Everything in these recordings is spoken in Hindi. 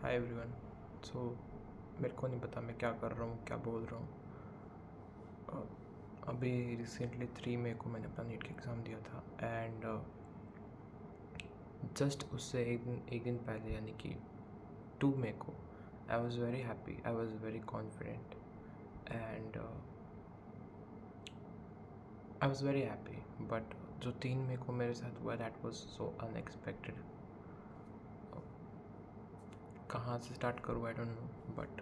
Hi everyone. सो मेरे को नहीं पता मैं क्या कर रहा हूँ, क्या बोल रहा हूँ। अभी रिसेंटली 3 मई को मैंने अपना नीट का एग्ज़ाम दिया था एंड जस्ट उससे एक दिन पहले यानी कि 2 मई को आई was very happy, I was very confident and I was very happy. But जो 3 मई को मेरे साथ हुआ दैट वॉज सो अनएक्सपेक्टेड। कहाँ से स्टार्ट करूँ आई डोंट नो, बट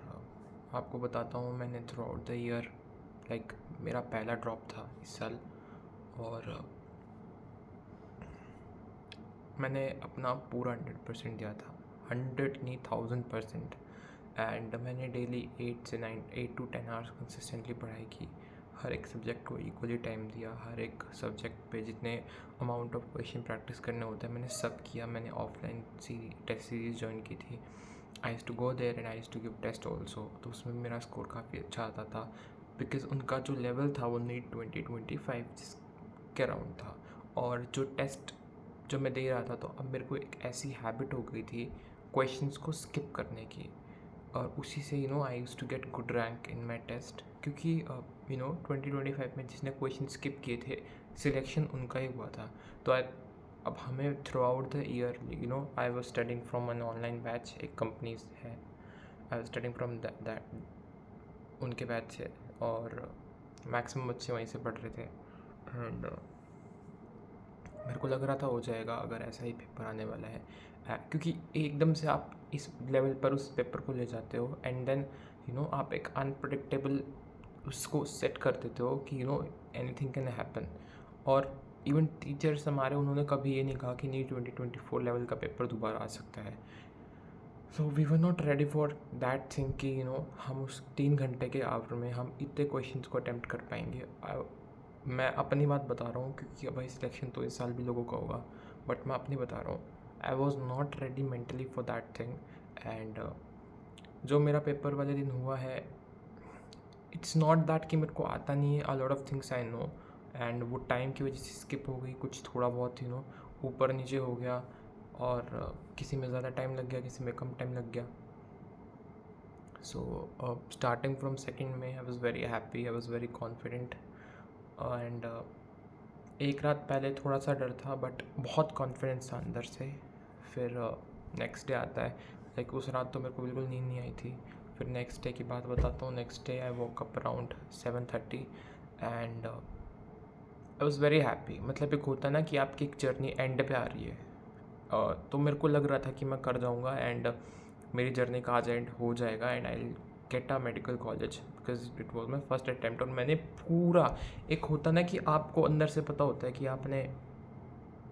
आपको बताता हूँ। मैंने थ्रू आउट द ईयर मेरा पहला ड्रॉप था इस साल और मैंने अपना पूरा 100% दिया था, 100 नहीं 1000%। एंड मैंने डेली 8 to 10 आवर्स कंसिस्टेंटली पढ़ाई की, हर एक सब्जेक्ट को इक्वली टाइम दिया, हर एक सब्जेक्ट पे जितने अमाउंट ऑफ क्वेश्चन प्रैक्टिस करने होते हैं मैंने सब किया। मैंने ऑफलाइन टेस्ट सीरीज़ ज्वाइन की थी। I use to go there and I use to give test also, तो उसमें मेरा स्कोर काफ़ी अच्छा आता था बिकॉज़ उनका जो लेवल था वो नीट 2025 के अराउंड था। और जो टेस्ट जो मैं दे रहा था, तो अब मेरे को एक ऐसी हैबिट हो गई थी क्वेश्चंस को स्किप करने की, और उसी से I use to get good rank in my test. क्योंकि 2025 में जिसने क्वेश्चन स्किप किए थे सिलेक्शन उनका ही हुआ था। तो अब हमें through out the year I was studying from an online batch, एक कंपनीज है, I was studying from that उनके बैच से, और मैक्सिमम बच्चे वहीं से पढ़ रहे थे। एंड मेरे को लग रहा था हो जाएगा अगर ऐसा ही पेपर आने वाला है, क्योंकि एकदम से आप इस लेवल पर उस पेपर को ले जाते हो एंड देन आप एक अनप्रडिक्टेबल उसको सेट कर देते हो कि एनीथिंग कैन हैपन। और इवन टीचर्स हमारे, उन्होंने कभी ये नहीं कहा कि नहीं 2024 लेवल का पेपर दोबारा आ सकता है। So we were not ready for that thing कि हम उस 3 घंटे के आवर में हम इतने क्वेश्चंस को अटैम्प्ट कर पाएंगे। मैं अपनी बात बता रहा हूँ क्योंकि भाई सिलेक्शन तो इस साल भी लोगों का होगा, बट मैं अपनी बता रहा हूँ। I was not ready mentally for that thing. And जो मेरा पेपर वाले दिन हुआ है, इट्स नॉट दैट कि मेरे को आता नहीं है, a lot of things I know. And वो टाइम की वजह से स्किप हो गई, कुछ थोड़ा बहुत ऊपर नीचे हो गया, और किसी में ज़्यादा टाइम लग गया, किसी में कम टाइम लग गया। So starting from 2 May I was very happy, I was very confident. And एक रात पहले थोड़ा सा डर था बट बहुत कॉन्फिडेंस था अंदर से। फिर नेक्स्ट डे आता है, उस रात तो मेरे को बिल्कुल नींद नहीं आई थी। फिर नेक्स्ट डे की बात बताता हूँ। Next day I woke up around 7:30 and I was very happy. मतलब एक होता है ना कि आपकी एक जर्नी एंड पे आ रही है, तो मेरे को लग रहा था कि मैं कर जाऊँगा एंड मेरी जर्नी का आज एंड हो जाएगा and I get a medical college because it was my first attempt. और मैंने पूरा, एक होता ना कि आपको अंदर से पता होता है कि आपने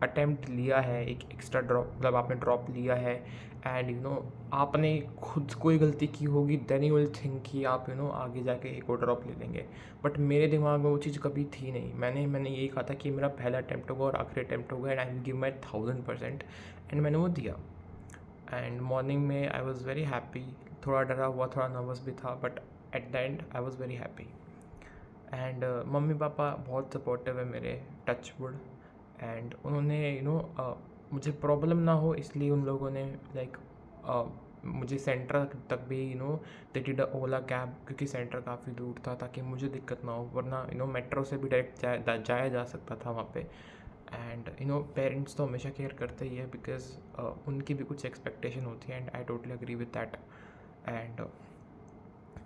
अटैम्प्ट लिया है, एक एक्स्ट्रा ड्रॉप, मतलब आपने ड्रॉप लिया है एंड आपने खुद कोई गलती की होगी देन यू विल थिंक कि आप आगे जाके एक और ड्रॉप ले लेंगे। बट मेरे दिमाग में वो चीज़ कभी थी नहीं। मैंने यही कहा था कि मेरा पहला अटैम्प्ट होगा और आखिरी अटैम्प्ट होगा and I will give my 1000%। And मैंने वो दिया। एंड मॉर्निंग में आई वॉज़ वेरी हैप्पी, थोड़ा डरा हुआ, थोड़ा नर्वस भी था, but at the and I was very happy. And mummy papa बहुत सपोर्टिव है मेरे, टच वुड। एंड उन्होंने मुझे प्रॉब्लम ना हो इसलिए उन लोगों ने मुझे सेंटर तक भी they did a Ola cab, क्योंकि सेंटर काफ़ी दूर था ताकि मुझे दिक्कत ना हो, वरना मेट्रो से भी डायरेक्ट जाया जा सकता था वहाँ पे। एंड पेरेंट्स तो हमेशा केयर करते ही है बिकॉज उनकी भी कुछ एक्सपेक्टेशन होती है and I totally agree with that. And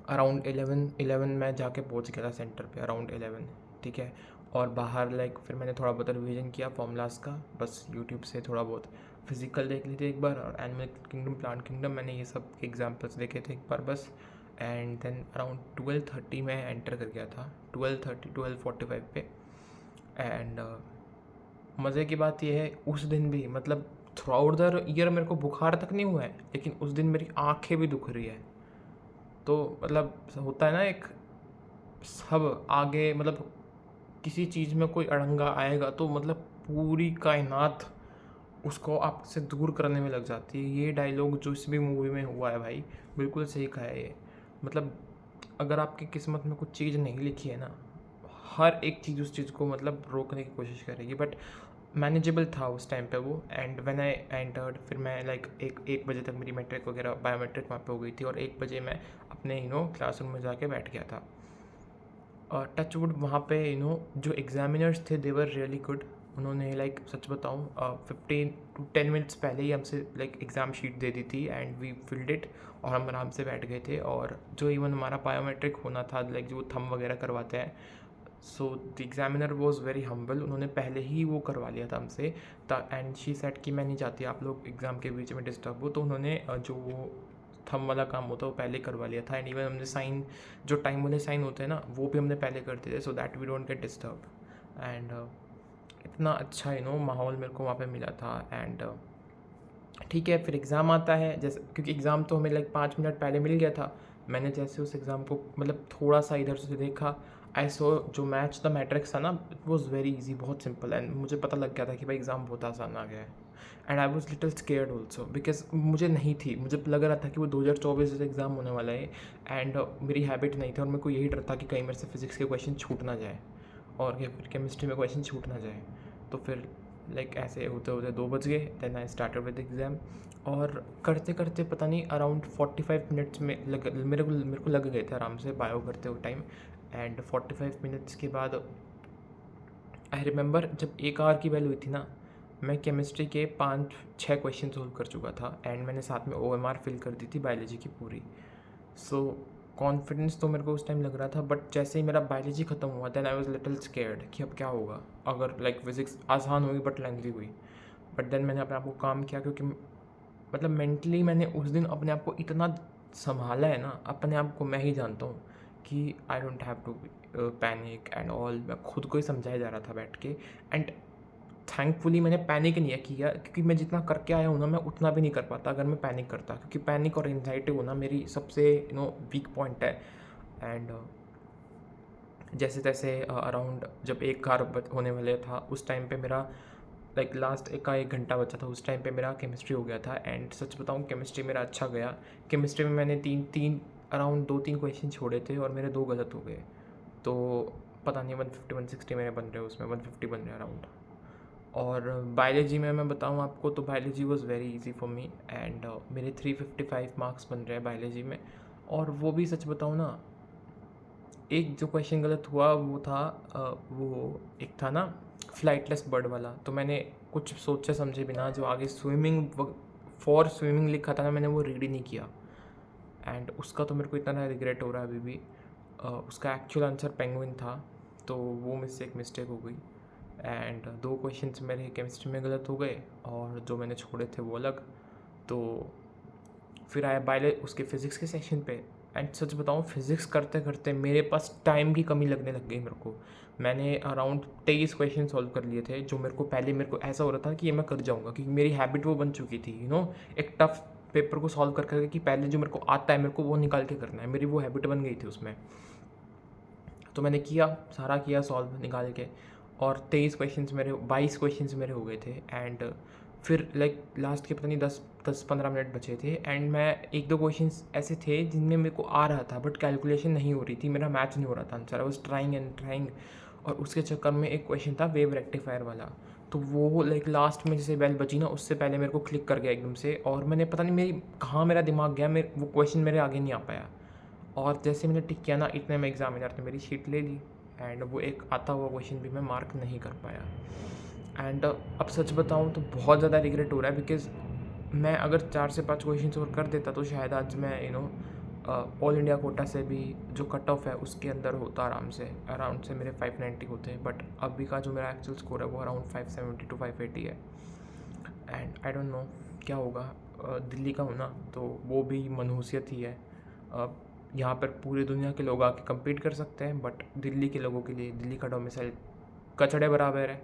around 11 मैं जाके पहुंच गया था सेंटर पे, अराउंड 11, ठीक है। और बाहर फिर मैंने थोड़ा बहुत रिवीजन किया फॉर्मूलाज का, बस यूट्यूब से थोड़ा बहुत फिजिकल देख ली थी एक बार, और एनिमल किंगडम, प्लांट किंगडम, मैंने ये सब एग्जाम्पल्स देखे थे एक बार बस। एंड देन अराउंड 12:30 में एंटर कर गया था, 12:45 पे। एंड मज़े की बात यह है उस दिन भी, मतलब थ्रू आउट द ईयर मेरे को बुखार तक नहीं हुआ है, लेकिन उस दिन मेरी आँखें भी दुख रही है। तो मतलब होता है ना, एक सब आगे, मतलब किसी चीज़ में कोई अड़ंगा आएगा तो मतलब पूरी कायनात उसको आपसे दूर करने में लग जाती है। ये डायलॉग जो इस भी मूवी में हुआ है भाई, बिल्कुल सही कहा है ये। मतलब अगर आपकी किस्मत में कुछ चीज़ नहीं लिखी है ना, हर एक चीज़ उस चीज़ को मतलब रोकने की कोशिश करेगी। बट मैनेजेबल था उस टाइम पे वो। एंड व्हेन आई एंटर्ड, फिर मैं लाइक एक बजे तक मेरी मैट्रिक वगैरह बायोमेट्रिक वहाँ पे हो गई थी, और 1 बजे मैं अपने क्लासरूम में जाके बैठ गया था। और टचवुड वहाँ पे जो एग्जामिनर्स थे दे वर रियली गुड। उन्होंने लाइक सच बताऊँ 15 to 10 मिनट्स पहले ही हमसे लाइक एग्ज़ाम शीट दे दी थी, एंड वी फिल्ड इट, और हम आराम से बैठ गए थे। और जो इवन हमारा बायोमेट्रिक होना था, लाइक जो थंब वगैरह करवाते हैं, so the examiner was very humble, उन्होंने पहले ही वो करवा लिया था हमसे। एंड शी सेड कि मैं नहीं चाहती आप लोग एग्ज़ाम के बीच में डिस्टर्ब हो, तो उन्होंने जो वो थंब वाला काम होता है वो पहले करवा लिया था। एंड इवन हमने साइन, जो टाइम वाले साइन होते हैं ना, वो भी हमने पहले कर दिए थे, so that we don't get disturb. And इतना अच्छा माहौल मेरे को वहाँ पे मिला था। एंड ठीक है, फिर एग्ज़ाम आता है, जैसे क्योंकि एग्ज़ाम तो हमें लाइक 5 मिनट पहले मिल गया था। मैंने जैसे उस एग्ज़ाम को मतलब थोड़ा सा इधर से देखा, आई सो जो मैच द मैट्रिक्स था ना, इट वॉज़ वेरी इजी, बहुत सिंपल। एंड मुझे पता लग गया था कि भाई एग्ज़ाम बहुत आसान आ गया है। And I was little scared also, because मुझे नहीं थी, मुझे लग रहा था कि वो 2024 से एग्ज़ाम होने वाला है। एंड मेरी हैबिट नहीं थी, और मेरे को यही डर था कि कहीं मेरे से फिज़िक्स के क्वेश्चन छूट ना जाए, और फिर केमिस्ट्री में क्वेश्चन छूट ना जाए। तो फिर लाइक ऐसे होते होते 2 बज गए, then I started with exam. और करते करते पता नहीं अराउंड 45 मिनट्स में मेरे को लग गए थे आराम से बायो करते हुए टाइम। एंड 45 मिनट्स के बाद आई रिमेंबर जब 1 आवर की वैल्यू हुई थी ना, मैं केमिस्ट्री के 5-6 क्वेश्चन सोल्व कर चुका था, एंड मैंने साथ में OMR फिल कर दी थी बायोलॉजी की पूरी। सो कॉन्फिडेंस तो मेरे को उस टाइम लग रहा था, बट जैसे ही मेरा बायोलॉजी ख़त्म हुआ, then I was little scared कि अब क्या होगा अगर लाइक फिज़िक्स आसान हुई बट लेंथी हुई। बट देन मैंने अपने आप को काम किया, क्योंकि मतलब मेंटली मैंने उस दिन अपने आप को इतना संभाला है ना, अपने आप को मैं ही जानता हूँ कि I don't have to panic and all. मैं खुद को ही समझाया जा रहा था बैठ के। एंड थैंकफुली मैंने पैनिक नहीं किया, क्योंकि मैं जितना करके आया हूँ ना, मैं उतना भी नहीं कर पाता अगर मैं पैनिक करता, क्योंकि पैनिक और एंजाइटी होना मेरी सबसे वीक पॉइंट है। एंड जैसे तैसे अराउंड जब 1 कार होने वाले था, उस टाइम पे मेरा लाइक लास्ट 1 घंटा बचा था, उस टाइम पे मेरा केमिस्ट्री हो गया था। एंड सच बताऊँ केमिस्ट्री मेरा अच्छा गया। केमिस्ट्री में मैंने अराउंड 2-3 क्वेश्चन छोड़े थे, और मेरे 2 गलत हो गए। तो पता नहीं 150-160 मेरे बन रहे, उसमें 150 बन रहे अराउंड। और बायोलॉजी में मैं बताऊँ आपको, तो biology was very easy for me. And मेरे 355 मार्क्स बन रहे हैं बायोलॉजी में। और वो भी सच बताऊँ ना, एक जो क्वेश्चन गलत हुआ वो था वो एक था ना फ्लाइटलेस बर्ड वाला। तो मैंने कुछ सोचे समझे बिना जो आगे फॉर स्विमिंग लिखा था ना, मैंने वो रीड ही नहीं किया। एंड उसका तो मेरे को इतना रिग्रेट हो रहा है अभी भी। उसका एक्चुअल आंसर पेंगुइन था, तो वो मुझसे एक मिस्टेक हो गई। एंड 2 क्वेश्चंस मेरे केमिस्ट्री में गलत हो गए, और जो मैंने छोड़े थे वो अलग। तो फिर आया उसके फ़िज़िक्स के सेक्शन पे। एंड सच बताऊँ, फ़िज़िक्स करते करते मेरे पास टाइम की कमी लगने लग गई मेरे को। मैंने अराउंड 23 क्वेश्चन सॉल्व कर लिए थे, जो मेरे को ऐसा हो रहा था कि ये मैं कर जाऊँगा, क्योंकि मेरी हैबिट वो बन चुकी थी एक टफ़ पेपर को सॉल्व कर करके, कि पहले जो मेरे को आता है मेरे को वो निकाल के करना है, मेरी वो हैबिट बन गई थी उसमें। तो मैंने किया, सारा किया सॉल्व निकाल के, और 22 क्वेश्चंस मेरे हो गए थे। एंड फिर लाइक लास्ट के पता नहीं 10-15 मिनट बचे थे, एंड मैं 1-2 क्वेश्चंस ऐसे थे जिनमें मेरे को आ रहा था, बट कैलकुलेशन नहीं हो रही थी, मेरा मैच नहीं हो रहा था answer. I was trying and trying. और उसके चक्कर में एक क्वेश्चन था वेव रेक्टिफायर वाला, तो वो लाइक लास्ट में जैसे बेल बजी ना, उससे पहले मेरे को क्लिक कर गया एकदम से, और मैंने पता नहीं मेरा दिमाग गया, वो क्वेश्चन मेरे आगे नहीं आ पाया। और जैसे मैंने टिक किया ना, इतने में एग्जामिनर ने मेरी शीट ले ली, एंड वो एक आता हुआ क्वेश्चन भी मैं मार्क नहीं कर पाया। एंड अब सच बताऊँ तो बहुत ज़्यादा रिग्रेट हो रहा है, बिकॉज़ मैं अगर 4 से 5 क्वेश्चन और कर देता, तो शायद आज मैं ऑल इंडिया कोटा से भी जो कट ऑफ है उसके अंदर होता आराम से। अराउंड से मेरे 590 होते, बट अभी का जो मेरा एक्चुअल स्कोर है वो अराउंड 570 to 580 है। एंड आई डोंट नो क्या होगा। दिल्ली का हूँ ना, तो वो भी मनहूसियत ही है। यहाँ पर पूरी दुनिया के लोग आके कम्पीट कर सकते हैं, बट दिल्ली के लोगों के लिए दिल्ली का डोमिसाइल कचड़े बराबर है,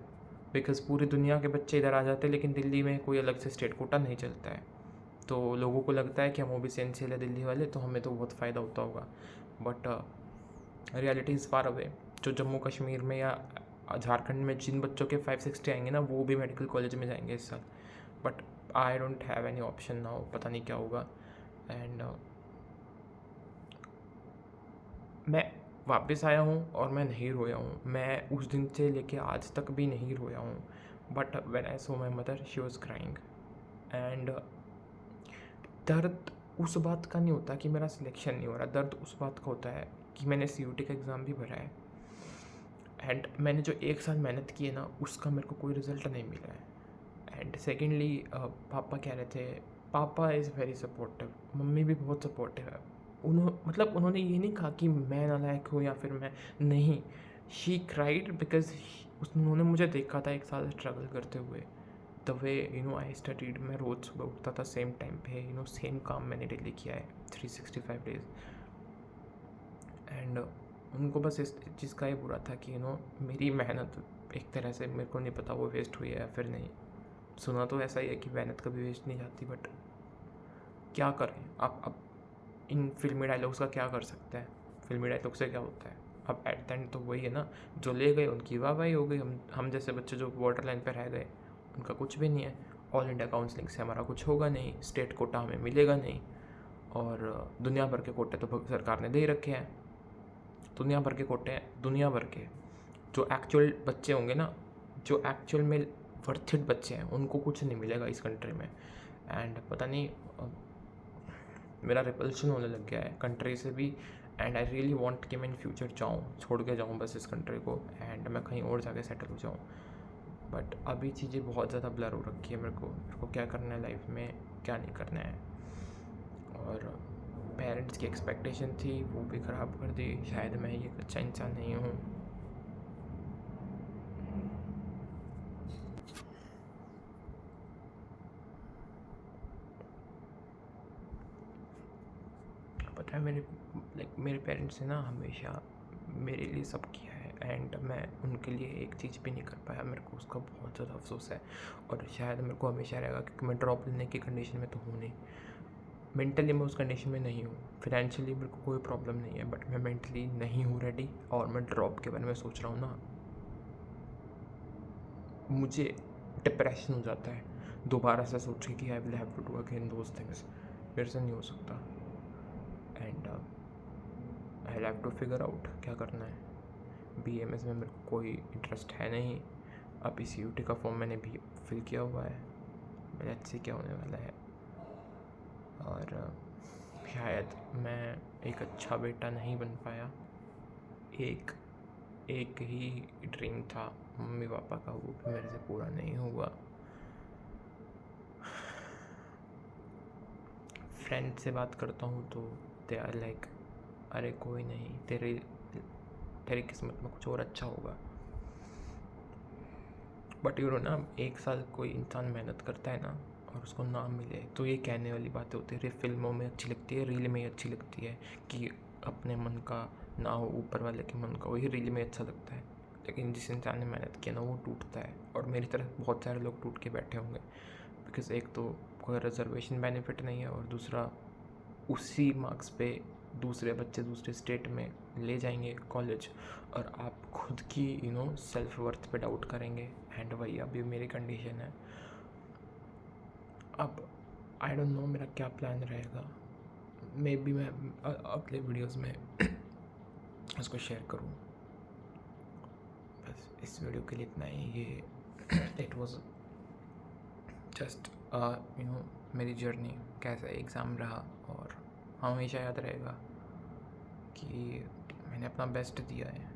बिकॉज़ पूरी दुनिया के बच्चे इधर आ जाते हैं, लेकिन दिल्ली में कोई अलग से स्टेट कोटा नहीं चलता है। तो लोगों को लगता है कि हम OBC है दिल्ली वाले, तो हमें तो बहुत फ़ायदा होता होगा, but reality is far away. जो जम्मू कश्मीर में या झारखंड में जिन बच्चों के 560 आएंगे ना, वो भी मेडिकल कॉलेज में जाएंगे इस साल, but I don't have any option now, पता नहीं क्या होगा। एंड मैं वापस आया हूँ, और मैं नहीं रोया हूँ। मैं उस दिन से लेके आज तक भी नहीं रोया हूँ। But when I so my mother she was crying. And दर्द उस बात का नहीं होता कि मेरा सिलेक्शन नहीं हो रहा, दर्द उस बात का होता है कि मैंने CUT का एग्ज़ाम भी भरा है एंड मैंने जो 1 साल मेहनत की है ना, उसका मेरे को कोई रिज़ल्ट नहीं मिला है। एंड सेकेंडली पापा कह रहे थे, पापा इज़ वेरी सपोर्टिव, मम्मी भी बहुत सपोर्टिव है। उन्होंने ये नहीं कहा कि मैं नालायक हूँ या फिर मैं नहीं, शी क्राइड बिकॉज उन्होंने मुझे देखा था 1 साल स्ट्रगल करते हुए। द वे आई स्टडीड, मैं रोज़ सुबह उठता था सेम टाइम पे, सेम काम मैंने डेली किया है 365 डेज। एंड उनको बस इस चीज़ का ये बुरा था कि मेरी मेहनत एक तरह से, मेरे को नहीं पता वो वेस्ट हुई है या फिर नहीं। सुना तो ऐसा ही है कि मेहनत कभी वेस्ट नहीं जाती, बट क्या करें अब इन फिल्मी डायलॉग्स का क्या कर सकते हैं? फिल्मी डायलॉग से क्या होता है? अब एट द एंड तो वही है ना, जो ले गए उनकी वाहवाही हो गई, हम जैसे बच्चे जो बॉर्डर लाइन पर रह गए उनका कुछ भी नहीं है। ऑल इंडिया काउंसलिंग से हमारा कुछ होगा नहीं, स्टेट कोटा हमें मिलेगा नहीं, और दुनिया भर के कोटे तो सरकार ने दे ही रखे हैं। दुनिया भर के कोटे हैं, दुनिया भर के। जो एक्चुअल बच्चे होंगे ना, जो एक्चुअल में वर्थ इट बच्चे हैं, उनको कुछ नहीं मिलेगा इस कंट्री में। एंड पता नहीं मेरा रिपल्शन होने लग गया है कंट्री से भी। एंड आई रियली वांट कि मैं इन फ्यूचर जाऊँ, छोड़ के जाऊँ बस इस कंट्री को, एंड मैं कहीं और जाके सेटल हो जाऊँ। बट अभी चीज़ें बहुत ज़्यादा ब्लर हो रखी है। मेरे को क्या करना है लाइफ में, क्या नहीं करना है। और पेरेंट्स की एक्सपेक्टेशन थी, वो भी ख़राब कर दी। शायद मैं ये अच्छा इंसान नहीं हूँ। पता है मेरे पेरेंट्स ने ना हमेशा मेरे लिए सब किया है, एंड मैं उनके लिए एक चीज़ भी नहीं कर पाया। मेरे को उसका बहुत ज़्यादा अफसोस है, और शायद मेरे को हमेशा रहेगा, क्योंकि मैं ड्रॉप लेने की कंडीशन में तो हूँ नहीं। मेंटली मैं उस कंडीशन में नहीं हूँ। फिनेंशियली मेरे को कोई प्रॉब्लम नहीं है, बट मैं मेंटली नहीं हूँ रेडी। और मैं ड्रॉप के बारे में सोच रहा हूँ ना, मुझे डिप्रेशन हो जाता है दोबारा से सोच के कि I will have to do again those things. मेरे से नहीं हो सकता। And I will have to figure out क्या करना है। BMS में मेरे को कोई इंटरेस्ट है नहीं। अभी CUT का फॉर्म मैंने भी फिल किया हुआ है, मेरा अच्छे क्या होने वाला है। और शायद मैं एक अच्छा बेटा नहीं बन पाया। एक ही ड्रीम था मम्मी पापा का, वो भी मेरे से पूरा नहीं हुआ। फ्रेंड से बात करता हूँ तो दे आर लाइक, अरे कोई नहीं, तेरी किस्मत में कुछ और अच्छा होगा। बट ना, 1 साल कोई इंसान मेहनत करता है ना, और उसको नाम मिले, तो ये कहने वाली बातें होती है। फिल्मों में अच्छी लगती है, रील में ही अच्छी लगती है कि अपने मन का ना हो, ऊपर वाले के मन का, वही रील में अच्छा लगता है। लेकिन जिस इंसान ने मेहनत किया ना, वो टूटता है। और मेरी तरह बहुत सारे लोग टूट के बैठे होंगे, बिकॉज़ एक तो कोई रिजर्वेशन बेनिफिट नहीं है, और दूसरा उसी मार्क्स पे दूसरे बच्चे दूसरे स्टेट में ले जाएंगे कॉलेज, और आप खुद की सेल्फ वर्थ पे डाउट करेंगे। एंड वही अभी मेरी कंडीशन है। अब आई डोंट नो मेरा क्या प्लान रहेगा। मे बी मैं अगले वीडियोस में उसको शेयर करूँ। बस इस वीडियो के लिए इतना ही। ये इट वाज जस्ट मेरी जर्नी, कैसा एग्ज़ाम रहा, और हमेशा याद रहेगा कि मैंने अपना बेस्ट दिया है।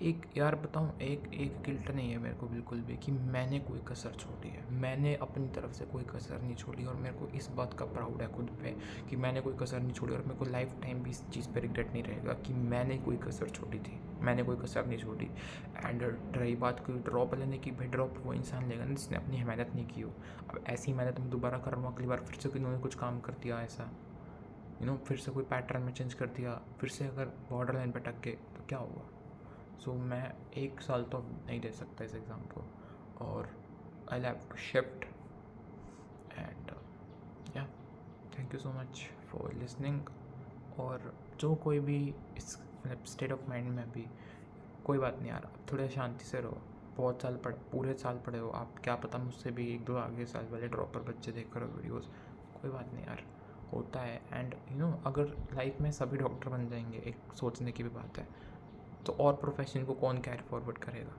एक यार बताऊँ, एक गिल्ट नहीं है मेरे को बिल्कुल भी कि मैंने कोई कसर छोड़ी है। मैंने अपनी तरफ से कोई कसर नहीं छोड़ी, और मेरे को इस बात का प्राउड है खुद पे कि मैंने कोई कसर नहीं छोड़ी। और मेरे को लाइफ टाइम भी इस चीज़ पे रिग्रेट नहीं रहेगा कि मैंने कोई कसर छोड़ी थी, मैंने कोई कसर नहीं छोड़ी। एंड रही बात कोई ड्रॉप लेने की, भाई ड्रॉप वो इंसान लेगा ना जिसने अपनी मेहनत नहीं की हो। अब ऐसी मेहनत मैं दोबारा कर रहा हूँ, अगली बार फिर से किन्होंने कुछ काम कर दिया ऐसा, फिर से कोई पैटर्न में चेंज कर दिया, फिर से अगर बॉर्डर लाइन पर अटक गए तो क्या होगा। सो मैं 1 साल तो नहीं दे सकता इस एग्ज़ाम को, और I have to shift. And yeah thank you so much for listening. और जो कोई भी इस स्टेट ऑफ माइंड में अभी, कोई बात नहीं यार, आप थोड़े शांति से रहो। बहुत साल पूरे साल पढ़े हो आप, क्या पता मुझसे भी 1-2 आगे साल वाले ड्रॉपर बच्चे देख कर वीडियोज़, कोई बात नहीं यार, होता है। एंड अगर लाइफ में सभी डॉक्टर बन जाएंगे, एक सोचने की भी बात है, तो और प्रोफेशन को कौन कैरी फॉरवर्ड करेगा।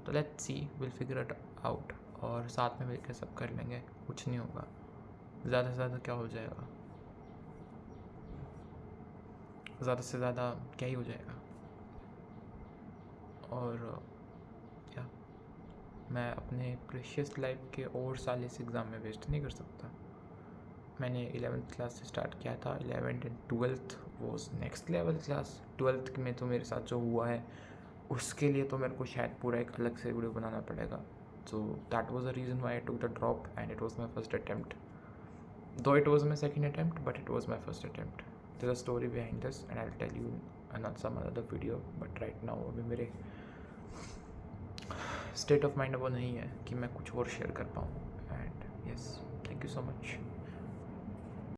तो let's see, will figure it out, और साथ में मिलकर सब कर लेंगे, कुछ नहीं होगा, ज़्यादा से ज़्यादा क्या हो जाएगा, ज़्यादा से ज़्यादा क्या ही हो जाएगा। और क्या, मैं अपने प्रेशियस लाइफ के और साल इस एग्ज़ाम में वेस्ट नहीं कर सकता। मैंने 11th क्लास से स्टार्ट किया था, 11th and 12th was next level class. 12th में तो मेरे साथ जो हुआ है उसके लिए तो मेरे को शायद पूरा एक अलग से वीडियो बनाना पड़ेगा। So that was the reason why I took the drop and it was my first attempt, though it was my second attempt but it was my first attempt. There is a story behind this and I will tell you in some other video, but right now अभी मेरे स्टेट ऑफ माइंड वो नहीं है कि मैं कुछ और शेयर कर पाऊँ। And yes, thank you so much.